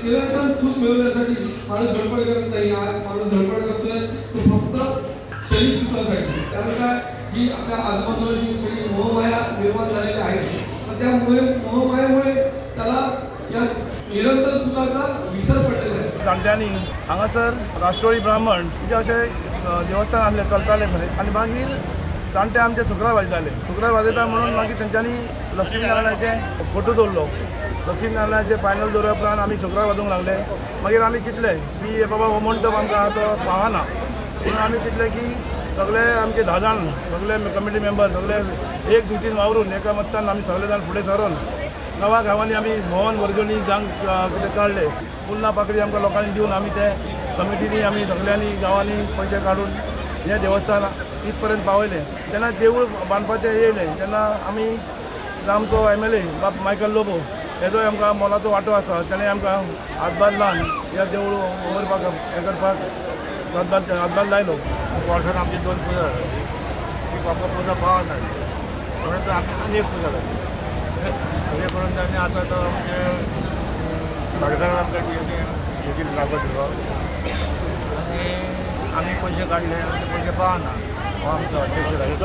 चिरंतन सुख मिळवण्यासाठी माणूस धडपड करत नाही. आज माणूस धडपड करतोय तो फक्त शरीर सुखासाठी. कारण काय जी आपल्या आजूबाजूला जी सगळी मोहमाया निर्माण झालेली आहे, त्यामुळे मोहमायामुळे त्याला या निरंतर सुखाचा विसर पडलेला आहे. जाणट्यांनी हांगासर राष्ट्रोळी ब्राह्मण जे असे देवस्थान आसले चलताले थंय आनी मागीर जाणटे आमचे सुकरार वाजयताले. सुकरार वाजयता म्हणून मागीर तेंच्यांनी लक्ष्मी नारायणाचे फोटो दवरलो. लक्ष्मी नारायणाचे फायनल दवरल्या उपरांत आमी सुकरार वाजोवंक लागले. मागीर आमी चिंतले की बाबा हो मंडप आमकां तो पावना, म्हणून आमी चिंतले की सगळे आमचे 10 जाण सगळे कमिटी मेंबर सगळे एक सुटीन वावरून एका मत्तान आमी सगळे जाण फुडें सरून गांवा गांवांनी आमी भोंवन वर्गणी जांक कितें काडले पुन्हा पाकळी आमकां लोकांनी दिवन आमी ते कमिटीनी आमी सगळ्यांनी गांवांनी पयशे काडून हे देवस्थान इथपर्यंत पावयलें. जेन्ना देवूळ बांदपाचें येयलें तेन्ना आमी आमचो MLA बाब मायकल लोबो हेजोय आमकां मोलाचो वांटो आसा. ताणें आमकां हातभार लावन ह्या देवूळ उबारपाक हें करपाक हातभार लायलो. वर्सान आमची 2 पुजा जाली. ती आमकां पुजा पावना म्हणून आमी एक पुजा जाली. अशें करून ताणें आतां तो म्हणजे सरकारान आमकां हेची लागत दिलो आनी आमी पयशे काडले आनी ते पयशे पावना. हो आमचो अध्यक्ष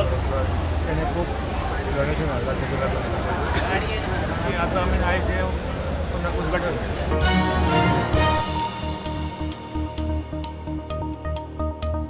ताणें खूब डोनेशन घालता तेका लागून आनी आतां आमी आयज पुन्हा उदघाटन